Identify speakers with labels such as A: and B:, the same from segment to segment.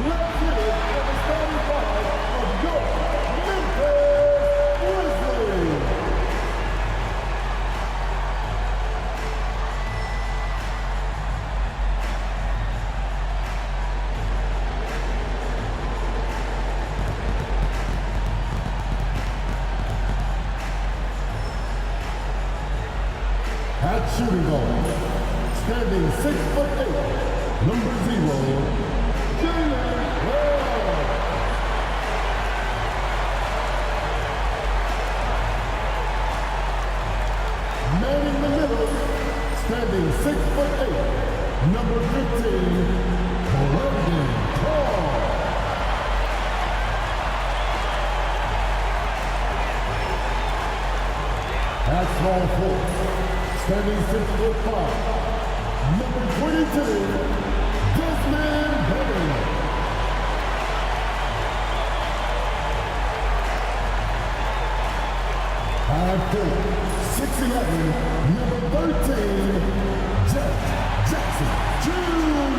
A: let's get it for the starting five of your Memphis Grizzlies. At shooting guard, standing 6'8", number 0, man in the middle, standing 6'8", number 15, Brandon Clark. At small forward, standing 6'5", number 22, Desmond Bain. At forward, 6'11", number 13, Jeff Jackson Jr.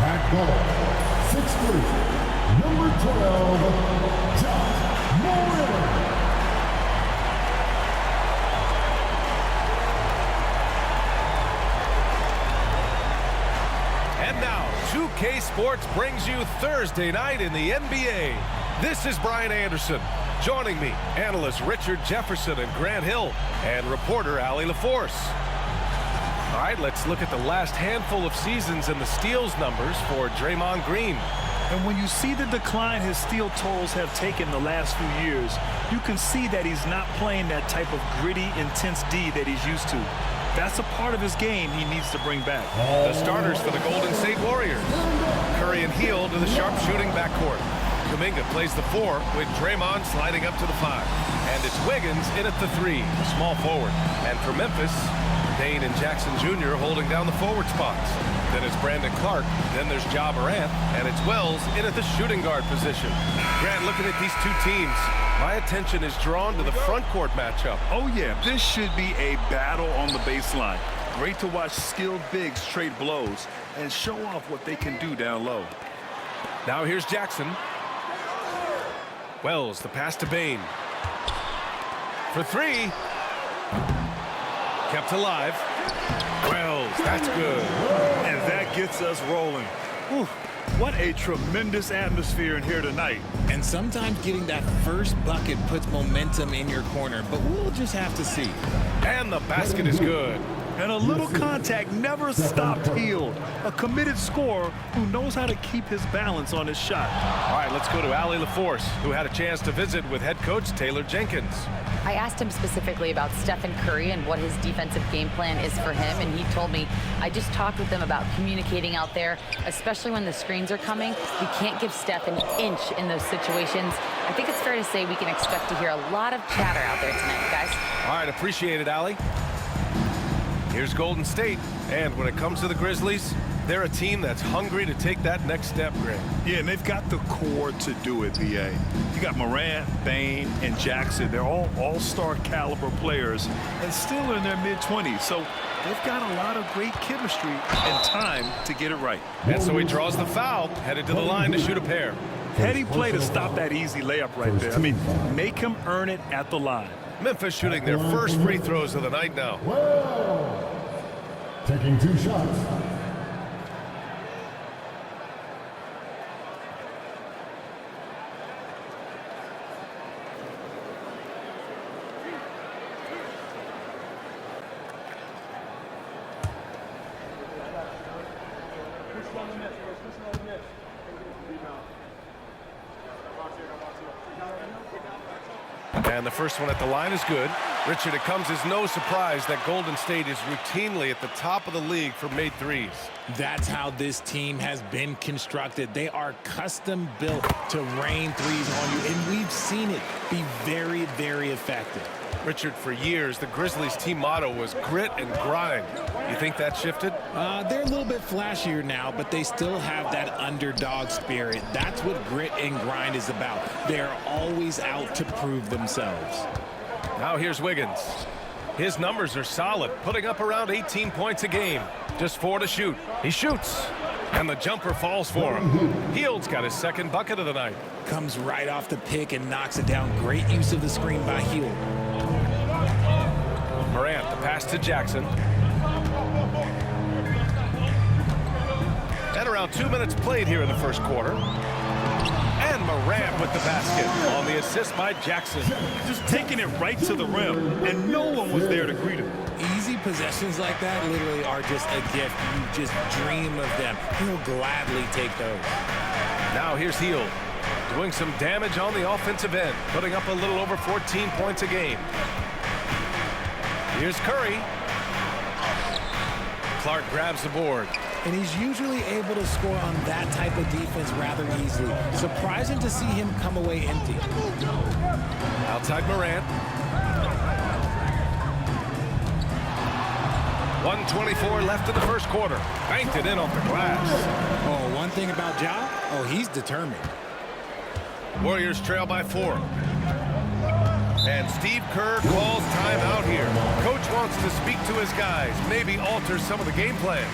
A: At guard, 6'3", number 12, Josh Moore.
B: And now, 2K Sports brings you Thursday night in the NBA. This is Brian Anderson. Joining me, analysts Richard Jefferson and Grant Hill, and reporter Allie LaForce. All right, let's look at the last handful of seasons and the steals numbers for Draymond Green.
C: And when you see the decline his steal totals have taken the last few years, you can see that he's not playing that type of gritty, intense D that he's used to. That's a part of his game he needs to bring back.
B: The starters for the Golden State Warriors. Curry and Hield to the sharpshooting backcourt. Kuminga plays the 4 with Draymond sliding up to the 5. And it's Wiggins in at the 3, small forward. And for Memphis, Payne and Jackson Jr. holding down the forward spots. Then it's Brandon Clark, then there's Ja Morant, and it's Wells in at the shooting guard position. Grant, looking at these two teams, my attention is drawn to the front court matchup.
C: Oh yeah, this should be a battle on the baseline. Great to watch skilled bigs trade blows and show off what they can do down low.
B: Now here's Jackson. Wells, the pass to Bain. For 3. Kept alive. Wells, that's good.
C: And that gets us rolling. Whew. What a tremendous atmosphere in here tonight.
D: And sometimes getting that first bucket puts momentum in your corner, but we'll just have to see.
B: And the basket is good.
C: And a little contact never stopped Hield. A committed scorer who knows how to keep his balance on his shot.
B: All right, let's go to Allie LaForce, who had a chance to visit with head coach Taylor Jenkins.
E: I asked him specifically about Stephen Curry and what his defensive game plan is for him, and he told me, I just talked with them about communicating out there, especially when the screens are coming. We can't give Steph an inch in those situations. I think it's fair to say we can expect to hear a lot of chatter out there tonight, guys.
B: All right, appreciate it, Allie. Here's Golden State, and when it comes to the Grizzlies, they're a team that's hungry to take that next step, Grant.
C: Yeah, and they've got the core to do it, VA. You got Morant, Bain, and Jackson. They're all all-star caliber players and still in their mid-20s. So they've got a lot of great chemistry and time to get it right.
B: And so he draws the foul, headed to the line to shoot a pair.
C: Heady play to stop that easy layup right there. I mean, make him earn it at the line.
B: Memphis shooting their first free throws of the night now.
A: Well, taking 2 shots.
B: And the first one at the line is good. Richard, it comes as no surprise that Golden State is routinely at the top of the league for made threes.
D: That's how this team has been constructed. They are custom built to rain threes on you, and we've seen it be very, very effective.
B: Richard, for years, the Grizzlies team motto was grit and grind. You think that shifted?
D: They're a little bit flashier now, but they still have that underdog spirit. That's what grit and grind is about. They're always out to prove themselves.
B: Now here's Wiggins. His numbers are solid, putting up around 18 points a game. Just 4 to shoot. He shoots, and the jumper falls for him. Hield's got his second bucket of the night.
D: Comes right off the pick and knocks it down. Great use of the screen by Hield.
B: Morant, the pass to Jackson. And around 2 minutes played here in the first quarter. And Morant with the basket on the assist by Jackson.
C: Just taking it right to the rim, and no one was there to greet him.
D: Easy possessions like that literally are just a gift. You just dream of them. He'll gladly take those.
B: Now here's Hield, doing some damage on the offensive end, putting up a little over 14 points a game. Here's Curry. Clark grabs the board.
D: And he's usually able to score on that type of defense rather easily. Surprising to see him come away empty.
B: Outside Morant. 1:24 left in the first quarter. Banked it in off the glass.
D: Oh, one thing about Ja, he's determined.
B: Warriors trail by 4. And Steve Kerr calls timeout here. Coach wants to speak to his guys, maybe alter some of the game plan.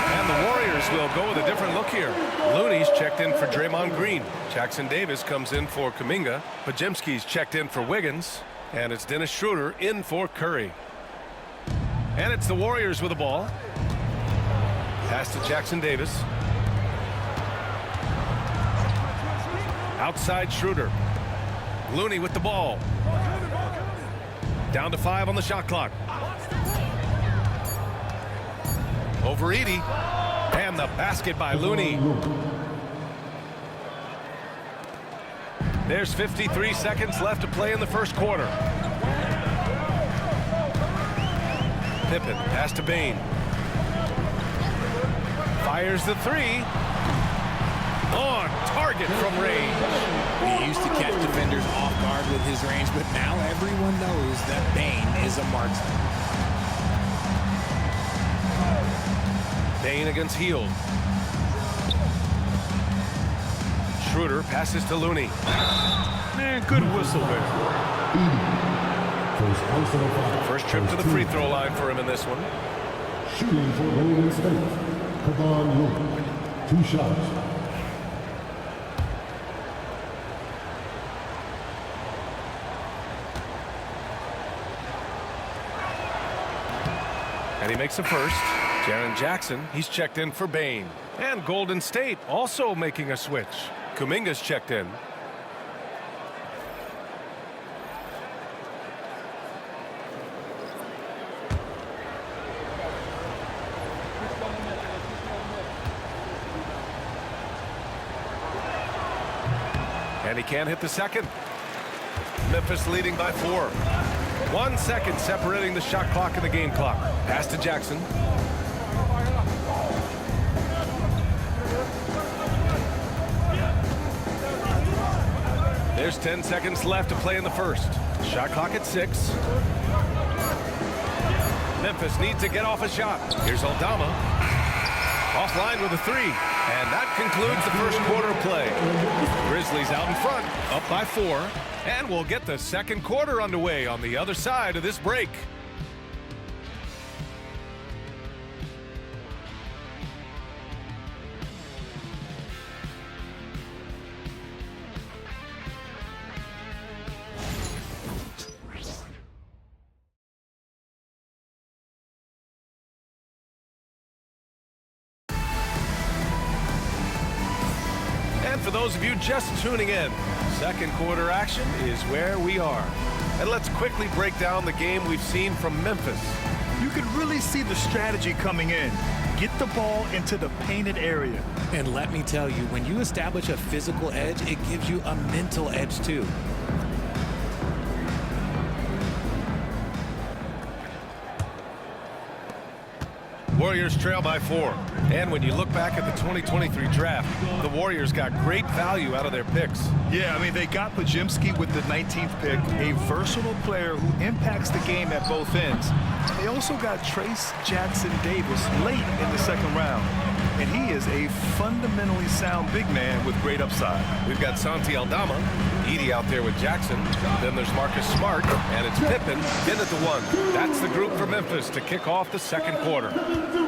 B: And the Warriors will go with a different look here. Looney's checked in for Draymond Green. Jackson Davis comes in for Kuminga. Podziemski's checked in for Wiggins. And it's Dennis Schroeder in for Curry. And it's the Warriors with the ball. Pass to Jackson Davis. Outside Schroeder. Looney with the ball. Down to 5 on the shot clock. Over Edey. And the basket by Looney. There's 53 seconds left to play in the first quarter. Pippen, pass to Bane. Fires the 3. On target from range.
D: He used to catch defenders off guard with his range, but now everyone knows that Bane is a marksman.
B: Bane against Hield. Schroeder passes to Looney.
C: Man, good whistle there.
B: First trip to the free throw line for him in this one.
A: Shooting for Golden State, Kevon Looney. 2 shots.
B: And he makes a first. Jaren Jackson, he's checked in for Bane. And Golden State also making a switch. Kuminga's checked in. And he can't hit the second. Memphis leading by 4. 1 second separating the shot clock and the game clock. Pass to Jackson. There's 10 seconds left to play in the first. Shot clock at 6. Memphis needs to get off a shot. Here's Aldama. Offline with a 3. And that concludes the first quarter of play. Grizzlies out in front, up by 4. And we'll get the second quarter underway on the other side of this break. And for those of you just tuning in, second quarter action is where we are. And let's quickly break down the game we've seen from Memphis.
C: You can really see the strategy coming in. Get the ball into the painted area.
D: And let me tell you, when you establish a physical edge, it gives you a mental edge too.
B: Warriors trail by 4. And when you look back at the 2023 draft, the Warriors got great value out of their picks.
C: Yeah, I mean, they got Pajimski with the 19th pick, a versatile player who impacts the game at both ends. They also got Trace Jackson Davis late in the second round. And he is a fundamentally sound big man with great upside.
B: We've got Santi Aldama, Edey out there with Jackson. Then there's Marcus Smart, and it's Pippen in at the 1. That's the group for Memphis to kick off the second quarter.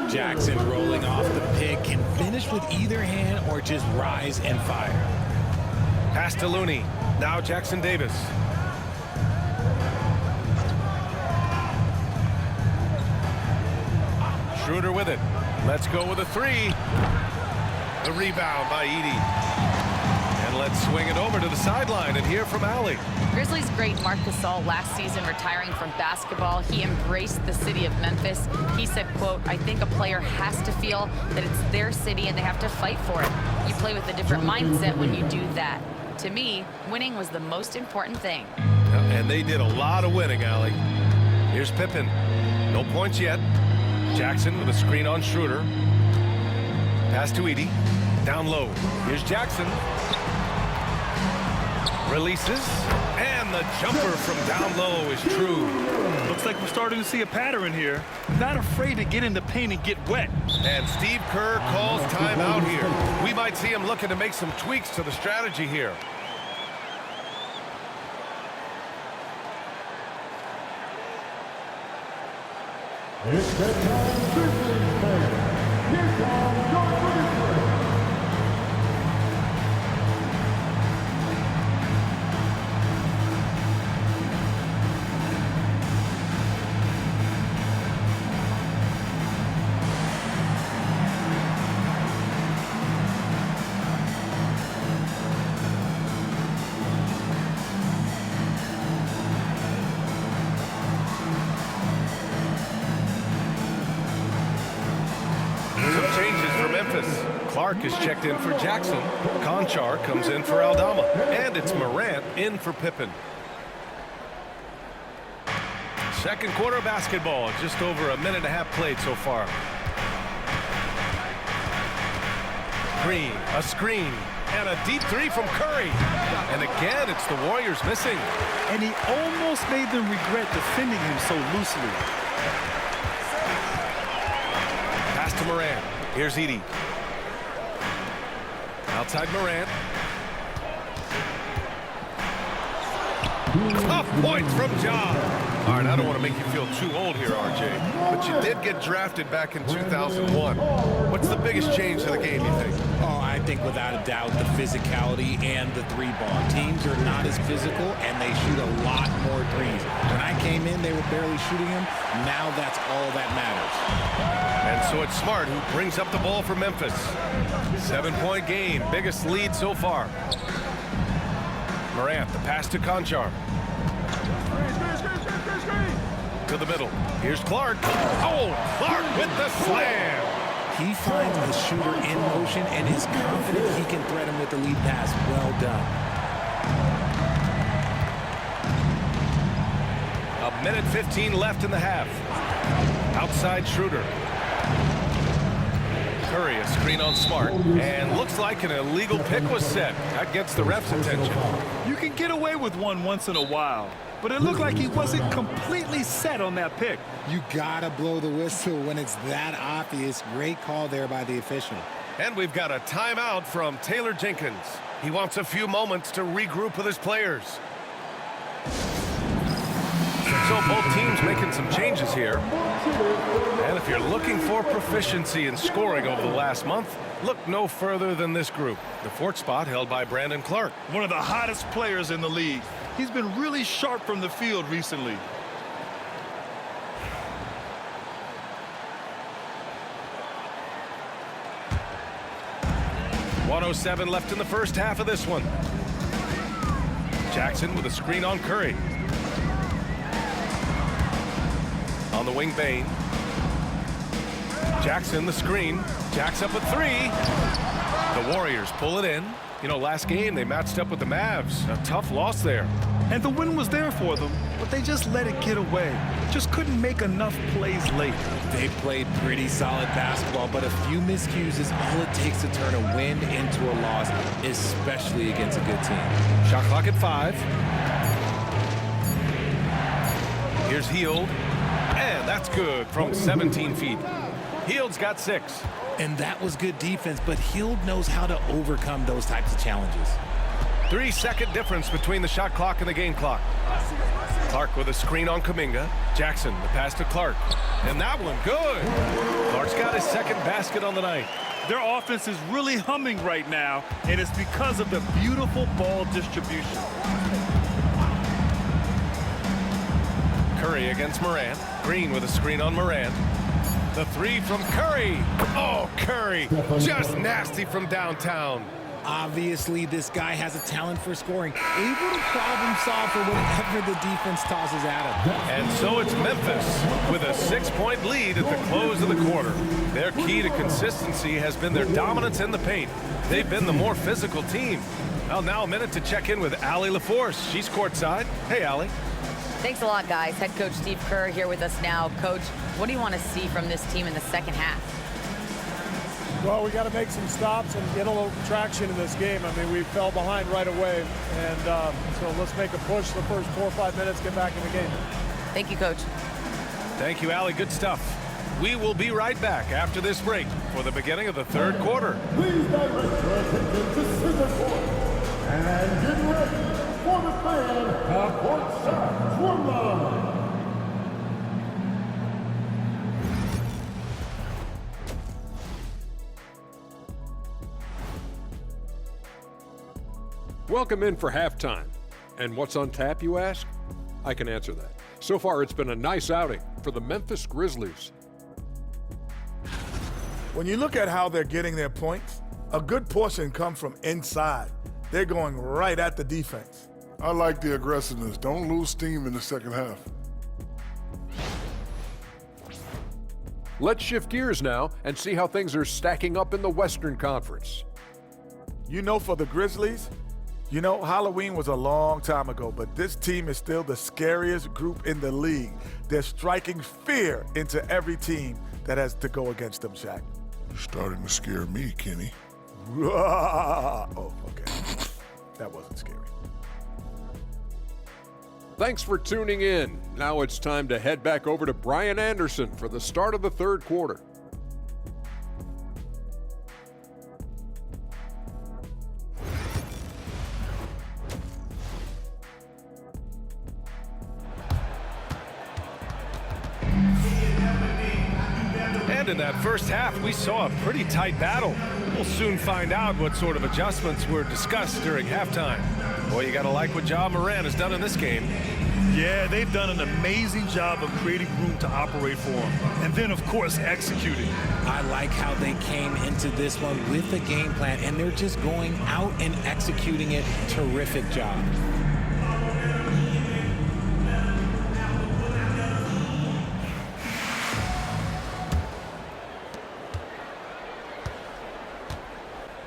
D: Jackson rolling off the pick, can finish with either hand or just rise and fire.
B: Pass to Looney. Now Jackson Davis. Schroeder with it. Let's go with a 3. The rebound by Edey. And let's swing it over to the sideline and hear from Allie.
E: Grizzlies great Marc Gasol last season retiring from basketball. He embraced the city of Memphis. He said, quote, "I think a player has to feel that it's their city and they have to fight for it. You play with a different mindset when you do that. To me, winning was the most important thing."
B: And they did a lot of winning, Allie. Here's Pippen. No points yet. Jackson with a screen on Schroeder. Pass to Edey. Down low. Here's Jackson. Releases. And the jumper from down low is true.
C: Looks like we're starting to see a pattern here. Not afraid to get in the paint and get wet.
B: And Steve Kerr calls timeout here. We might see him looking to make some tweaks to the strategy here.
A: It's that time, Grizzlies fans. Here comes your Grizzlies.
B: Clark is checked in for Jackson. Conchar comes in for Aldama. And it's Morant in for Pippen. Second quarter basketball. Just over a minute and a half played so far. Green, a screen, and a deep 3 from Curry. And again, it's the Warriors missing.
C: And he almost made them regret defending him so loosely.
B: Pass to Morant. Here's Edey. Outside Morant. Tough points from John. All right, I don't want to make you feel too old here, RJ, but you did get drafted back in 2001. What's the biggest change to the game, you think?
D: Oh, I think without a doubt the physicality and the 3-ball. Teams are not as physical, and they shoot a lot more threes. When I came in, they were barely shooting them. Now that's all that matters.
B: And so it's Smart who brings up the ball for Memphis. 7-point game, biggest lead so far. Morant, the pass to Conchar. To the middle. Here's Clark. Oh, Clark with the slam.
D: He finds the shooter in motion and is confident he can thread him with the lead pass. Well done.
B: A minute 15 left in the half. Outside Schroeder. Curry, a screen on Smart. And looks like an illegal pick was set. That gets the ref's attention.
C: You can get away with one once in a while, but it looked like he wasn't completely set on that pick.
D: You gotta blow the whistle when it's that obvious. Great call there by the official.
B: And we've got a timeout from Taylor Jenkins. He wants a few moments to regroup with his players. So both teams making some changes here. And if you're looking for proficiency in scoring over the last month, look no further than this group. The 4th spot held by Brandon Clark.
C: One of the hottest players in the league. He's been really sharp from the field recently. .107 left in the first half of this one.
B: Jackson with a screen on Curry. On the wing, Bane. Jackson, the screen. Jacks up a 3. The Warriors pull it in. You know, last game they matched up with the Mavs. A tough loss there.
C: And the win was there for them, but they just let it get away. Just couldn't make enough plays late.
D: They played pretty solid basketball, but a few miscues is all it takes to turn a win into a loss, especially against a good team.
B: Shot clock at 5. Here's Hield, and that's good from 17 feet. Hield's got 6.
D: And that was good defense, but Hield knows how to overcome those types of challenges.
B: 3-second difference between the shot clock and the game clock. Clark with a screen on Kuminga. Jackson, the pass to Clark. And that one, good. Clark's got his second basket on the night.
C: Their offense is really humming right now, and it's because of the beautiful ball distribution.
B: Curry against Morant. Green with a screen on Morant. The 3 from Curry. Oh, Curry, just nasty from downtown.
D: Obviously, this guy has a talent for scoring, able to problem solve for whatever the defense tosses at him.
B: And so it's Memphis with a 6-point lead at the close of the quarter. Their key to consistency has been their dominance in the paint. They've been the more physical team. Well, now a minute to check in with Allie LaForce. She's courtside. Hey, Allie.
E: Thanks a lot, guys. Head coach Steve Kerr here with us now. Coach, what do you want to see from this team in the second half?
A: Well, we got to make some stops and get a little traction in this game. I mean, we fell behind right away, and so let's make a push the first 4 or 5 minutes, get back in the game.
E: Thank you, Coach.
B: Thank you, Allie. Good stuff. We will be right back after this break for the beginning of the third quarter.
A: Please direct your attention to center court and get ready for the fan half-court shots were live.
F: Welcome in for halftime. And what's on tap, you ask? I can answer that. So far, it's been a nice outing for the Memphis Grizzlies.
G: When you look at how they're getting their points, a good portion come from inside. They're going right at the defense.
H: I like the aggressiveness. Don't lose steam in the second half.
F: Let's shift gears now and see how things are stacking up in the Western Conference.
G: You know, for the Grizzlies, you know, Halloween was a long time ago, but this team is still the scariest group in the league. They're striking fear into every team that has to go against them, Shaq.
H: You're starting to scare me, Kenny.
G: Oh, okay. That wasn't scary.
F: Thanks for tuning in. Now it's time to head back over to Brian Anderson for the start of the third quarter.
B: And in that first half, we saw a pretty tight battle. We'll soon find out what sort of adjustments were discussed during halftime. Boy, you gotta like what Ja Morant has done in this game.
C: Yeah, they've done an amazing job of creating room to operate for him. And then, of course, executing.
D: I like how they came into this one with a game plan, and they're just going out and executing it. Terrific job.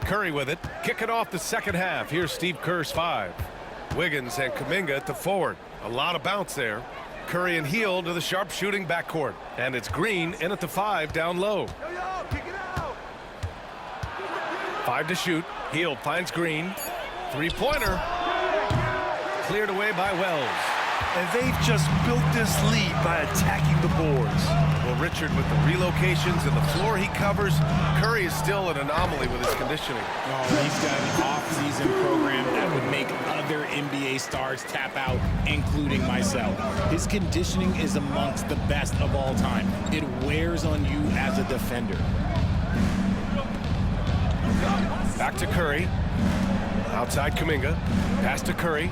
B: Curry with it, kicking off the second half. Here's Steve Kerr's 5. Wiggins and Kuminga at the forward. A lot of bounce there. Curry and Hield to the sharp shooting backcourt. And it's Green in at the 5 down low. 5 to shoot. Hield finds Green. Three-pointer. Cleared away by Wells.
C: And they've just built this lead by attacking the boards.
B: Well, Richard, with the relocations and the floor he covers, Curry is still an anomaly with his conditioning.
D: Oh, he's got an off-season program that would make other NBA stars tap out, including myself. His conditioning is amongst the best of all time. It wears on you as a defender.
B: Back to Curry. Outside Kuminga. Pass to Curry.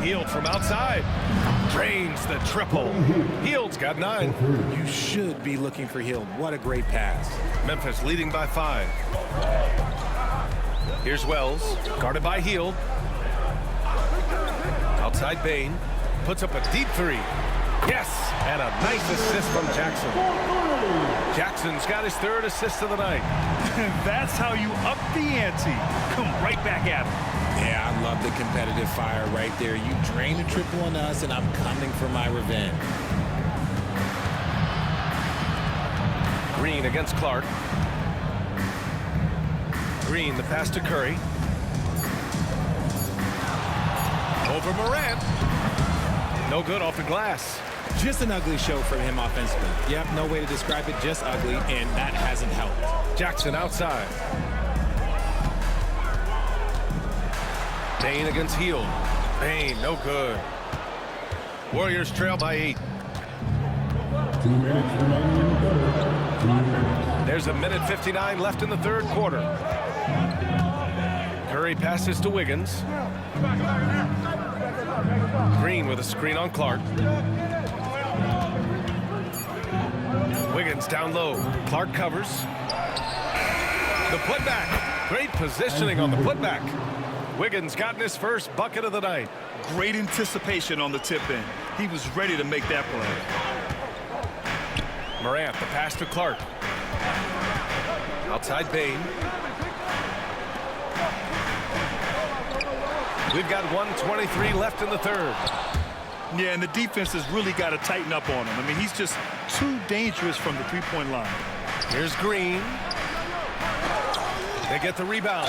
B: Hield from outside. Drains the triple. Hield's got 9.
D: You should be looking for Hield. What a great pass.
B: Memphis leading by 5. Here's Wells, guarded by Hield. Outside Bain, puts up a deep 3. Yes, and a nice assist from Jackson. Jackson's got his 3rd assist of the night.
C: That's how you up the ante. Come right back at him.
D: Yeah, I love the competitive fire right there. You drain a triple on us, and I'm coming for my revenge.
B: Green against Clark. Green, the pass to Curry. Over Morant. No good off the glass.
D: Just an ugly show from him offensively. Yep, no way to describe it, just ugly, and that hasn't helped.
B: Jackson outside. Bain against Hield. Bain, no good. Warriors trail by 8.
I: 2 minutes remaining in the third. 2 minutes.
B: There's a minute 59 left in the third quarter. Curry passes to Wiggins. Green with a screen on Clark. Wiggins down low. Clark covers. The putback. Great positioning on the putback. Wiggins gotten his first bucket of the night.
C: Great anticipation on the tip-in. He was ready to make that play.
B: Morant, the pass to Clark. Outside Bain. We've got 1:23 left in the third.
C: Yeah, and the defense has really got to tighten up on him. I mean, he's just too dangerous from the three-point line.
B: Here's Green. They get the rebound.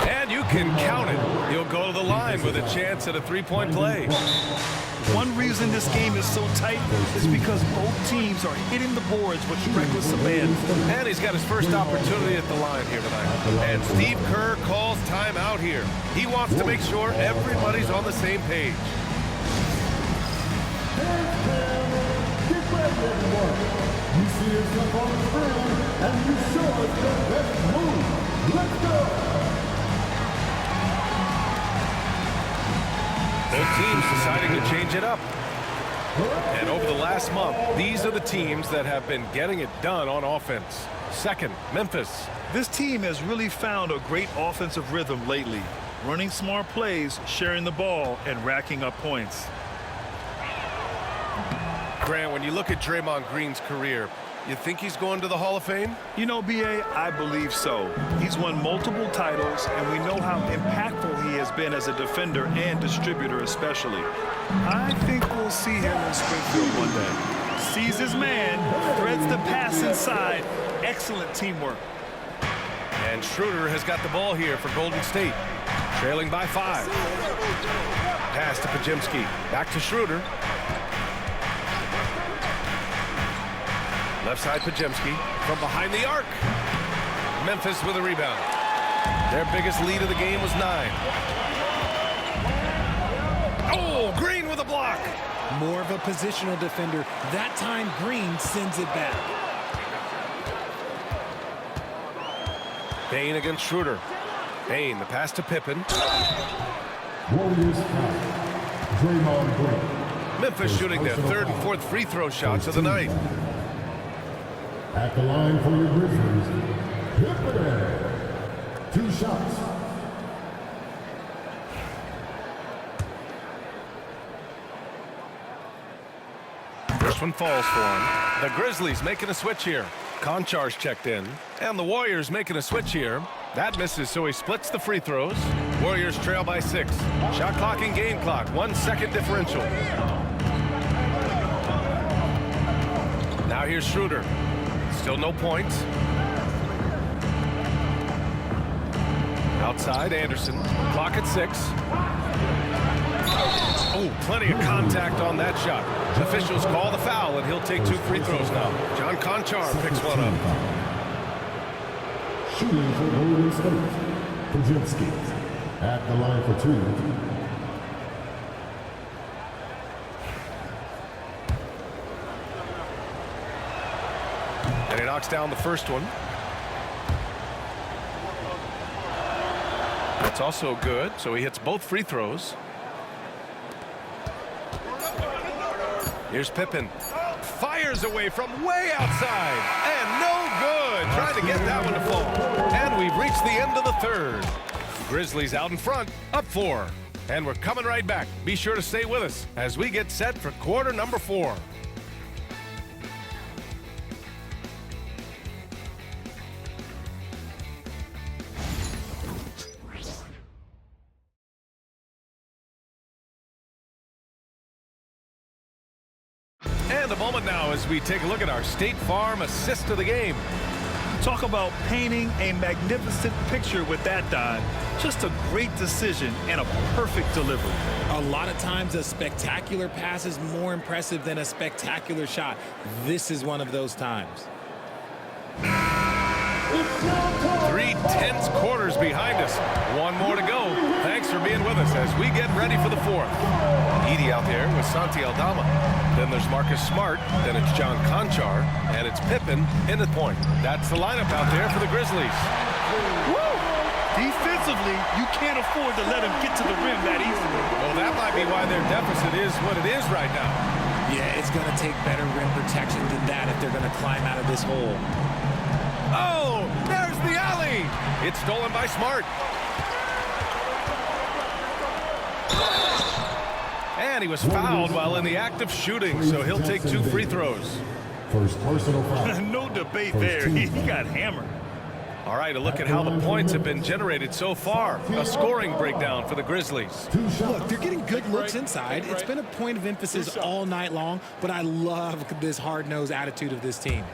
B: And you can count it. He'll go to the line with a chance at a three-point play.
C: One reason this game is so tight is because both teams are hitting the boards with reckless abandon.
B: And he's got his first opportunity at the line here tonight. And Steve Kerr calls timeout here. He wants to make sure everybody's on the same page.
I: You see yourself on the screen, and you show us your best move. Let's go!
B: Both teams deciding to change it up. And over the last month, these are the teams that have been getting it done on offense. Second, Memphis.
C: This team has really found a great offensive rhythm lately. Running smart plays, sharing the ball, and racking up points.
B: Grant, when you look at Draymond Green's career, you think he's going to the Hall of Fame?
C: You know, B.A., I believe so. He's won multiple titles, and we know how impactful he has been as a defender and distributor especially. I think we'll see him in Springfield one day. Sees his man, threads the pass inside. Excellent teamwork.
B: And Schroeder has got the ball here for Golden State. Trailing by 5. Pass to Pajemski. Back to Schroeder. Left side Pajemski from behind the arc. Memphis with a rebound. Their biggest lead of the game was 9. Oh, Green with a block.
D: More of a positional defender. That time, Green sends it back.
B: Bain against Schroeder. Bain, the pass to Pippen.
I: Warriors foul. Draymond Green.
B: Memphis shooting their third and fourth free throw shots of the night.
I: At the line for your Grizzlies, Pippen. 2 shots.
B: First one falls for him. The Grizzlies making a switch here. Konchar's checked in. And the Warriors making a switch here. That misses, so he splits the free throws. Warriors trail by 6. Shot clock and game clock. 1 second differential. Now here's Schroeder. Still no points. Outside, Anderson. Clock at 6. Oh, plenty of contact on that shot. Officials call the foul, and he'll take 2 free throws now. John Konchar picks one up.
I: Shooting for Golden State, Pajemski. At the line for 2.
B: And he knocks down the first one. That's also good, so he hits both free throws. Here's Pippen. Fires away from way outside. And no good. Trying to get that one to fall. And we've reached the end of the third. Grizzlies out in front, up 4. And we're coming right back. Be sure to stay with us as we get set for quarter number 4. And a moment now as we take a look at our State Farm assist of the game.
C: Talk about painting a magnificent picture with that dive. Just a great decision and a perfect delivery.
D: A lot of times a spectacular pass is more impressive than a spectacular shot. This is one of those times.
B: 3 tense quarters behind us. One more to go. Thanks for being with us as we get ready for the fourth. Edie out there with Santi Aldama. Then there's Marcus Smart. Then it's John Conchar. And it's Pippen in the point. That's the lineup out there for the Grizzlies.
C: Woo! Defensively, you can't afford to let him get to the rim that easily.
B: Well, that might be why their deficit is what it is right now.
D: Yeah, it's going to take better rim protection than that if they're going to climb out of this hole.
B: Oh, there's the alley. It's stolen by Smart. And he was fouled while in the act of shooting, so he'll take 2 free throws.
I: First personal foul.
C: No debate there. He got hammered.
B: All right, a look at how the points have been generated so far. A scoring breakdown for the Grizzlies.
D: Look, they're getting good looks inside. It's been a point of emphasis all night long, but I love this hard-nosed attitude of this team.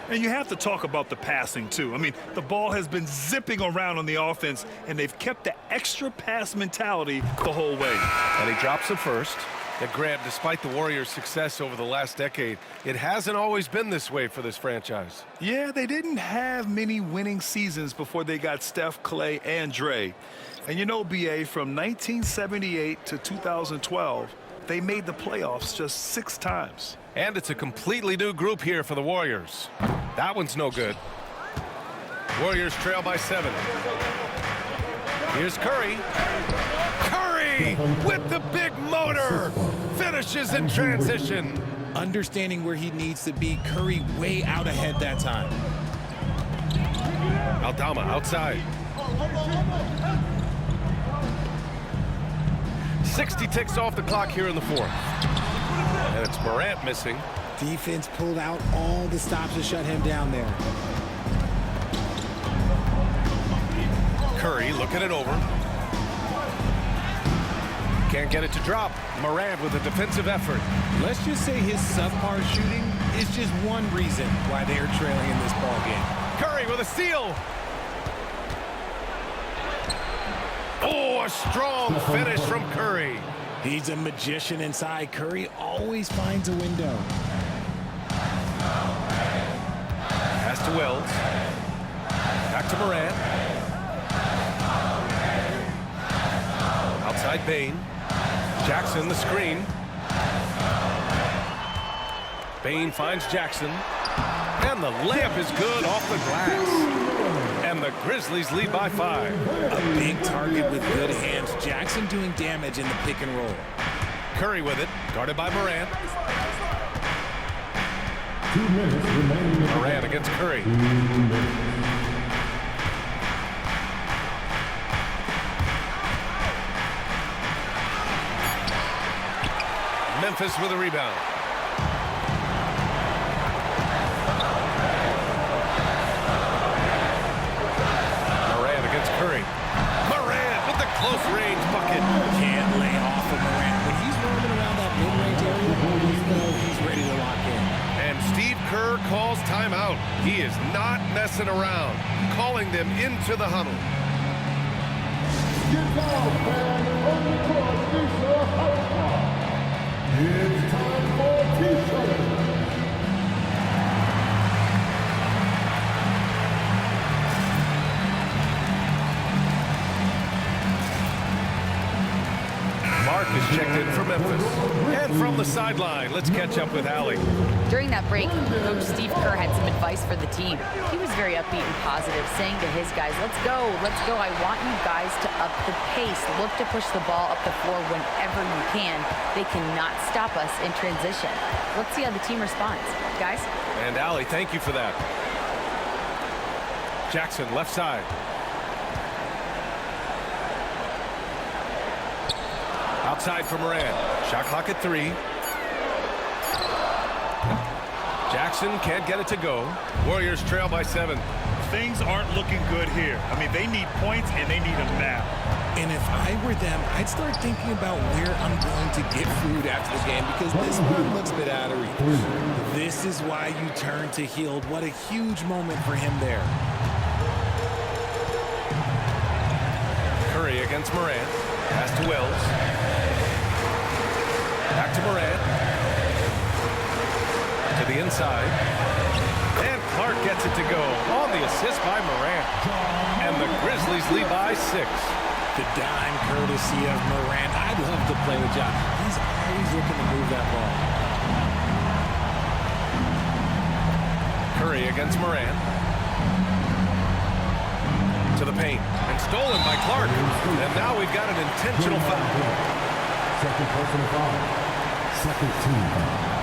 C: And you have to talk about the passing, too. I mean, the ball has been zipping around on the offense, and they've kept the extra pass mentality the whole way.
B: And he drops it first. And Grant, despite the Warriors' success over the last decade, it hasn't always been this way for this franchise.
C: Yeah, they didn't have many winning seasons before they got Steph, Clay, and Dre. And you know, B.A., from 1978 to 2012, they made the playoffs just 6 times.
B: And it's a completely new group here for the Warriors. That one's no good. Warriors trail by 7. Here's Curry. Curry with the big motor. Finishes in transition.
D: Understanding where he needs to be, Curry way out ahead that time.
B: Aldama outside. 60 ticks off the clock here in the fourth. And it's Morant missing.
D: Defense pulled out all the stops to shut him down there.
B: Curry looking it over. Can't get it to drop. Morant with a defensive effort.
D: Let's just say his subpar shooting is just one reason why they are trailing in this ball game.
B: Curry with a steal. Oh, a strong finish from Curry.
D: He's a magician inside. Curry always finds a window.
B: Pass to Wells. Back to Morant. Outside Bane. Jackson the screen. Bane finds Jackson. And the layup is good off the glass. And the Grizzlies lead by 5.
D: A big target with good hands. Jackson doing damage in the pick and roll.
B: Curry with it, guarded by Morant.
I: 2 minutes remaining.
B: Morant against Curry. Memphis with a rebound. Close range bucket.
D: Can't lay off of Morant. When he's roaming around that mid-range area, you know he's ready to lock in.
B: And Steve Kerr calls timeout. He is not messing around, calling them into the huddle.
I: Get down, man. On the court, it's time for T-shirt.
B: Mark is checked in for Memphis. And from the sideline, let's catch up with Allie.
E: During that break, Coach Steve Kerr had some advice for the team. He was very upbeat and positive, saying to his guys, let's go. I want you guys to up the pace. Look to push the ball up the floor whenever you can. They cannot stop us in transition. Let's see how the team responds. Guys?
B: And Allie, thank you for that. Jackson, left side. Outside for Morant. Shot clock at 3. Jackson can't get it to go. Warriors trail by 7.
C: Things aren't looking good here. I mean, they need points, and they need them now.
D: And if I were them, I'd start thinking about where I'm going to get food after the game because this one looks a bit out of reach. This is why you turn to Hield. What a huge moment for him there.
B: Curry against Morant. Pass to Wells. Back to Morant. To the inside. And Clark gets it to go on the assist by Morant. And the Grizzlies lead by 6.
D: The dime courtesy of Morant. I'd love to play with John. He's always looking to move that ball.
B: Curry against Morant. To the paint. And stolen by Clark. And now we've got an intentional foul.
I: Second personal foul. Second team foul.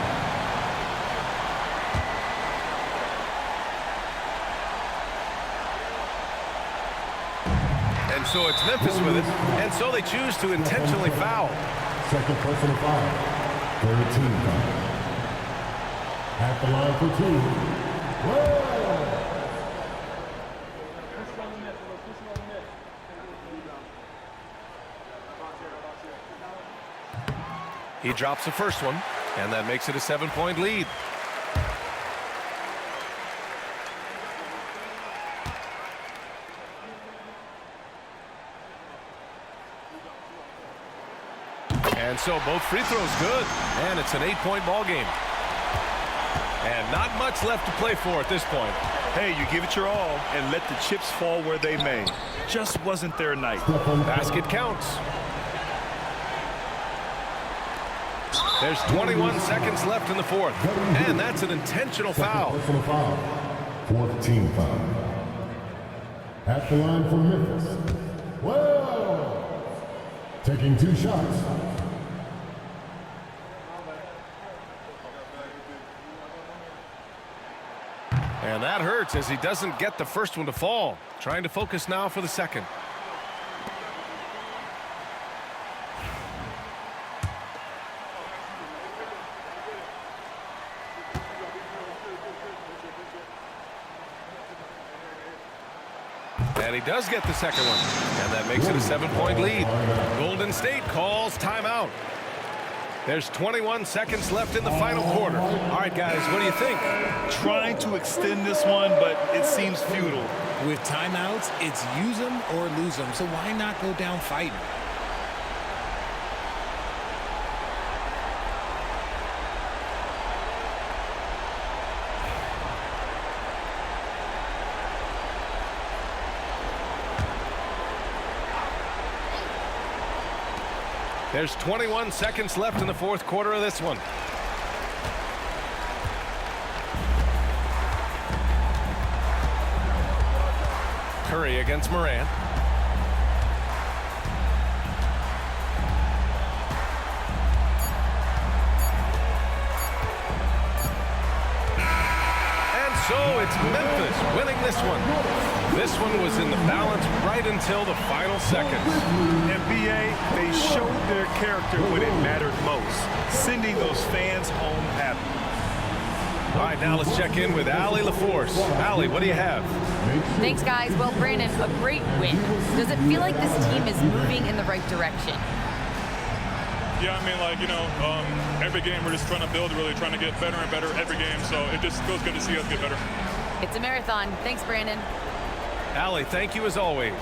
B: And so it's Memphis with it. And so they choose to intentionally foul.
I: Second personal foul. Third team foul. At the line for 2. Well.
B: He drops the first one, and that makes it a 7-point lead. And so both free throws good, and it's an 8-point ball game. And not much left to play for at this point.
C: Hey, you give it your all and let the chips fall where they may. Just wasn't their night.
B: Basket counts. There's 21 seconds left in the fourth, and that's an intentional foul.
I: Personal foul. Fourth team foul. At the line for Memphis. Well. Taking 2 shots.
B: And that hurts as he doesn't get the first one to fall. Trying to focus now for the second. And he does get the second one. And that makes it a 7-point lead. Golden State calls timeout. There's 21 seconds left in the final quarter. All right, guys, what do you think?
C: Trying to extend this one, but it seems futile.
D: With timeouts, it's use them or lose them. So why not go down fighting?
B: There's 21 seconds left in the fourth quarter of this one. Curry against Morant. And so it's Memphis winning this one. This one was in the balance right until the final seconds.
C: NBA, they showed their character when it mattered most, sending those fans home happy.
B: All right, now let's check in with Allie LaForce. Allie, what do you have?
E: Thanks, guys. Well, Brandon, a great win. Does it feel like this team is moving in the right direction?
J: Yeah, I mean, like, you know, every game we're just trying to build, really trying to get better and better every game. So it just feels good to see us get better.
E: It's a marathon. Thanks, Brandon.
B: Allie, thank you as always.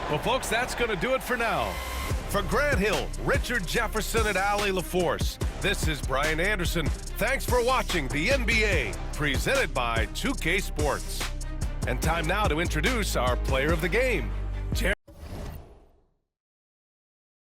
B: Well, folks, that's going to do it for now. For Grant Hill, Richard Jefferson, and Allie LaForce, this is Brian Anderson. Thanks for watching the NBA, presented by 2K Sports. And time now to introduce our player of the game.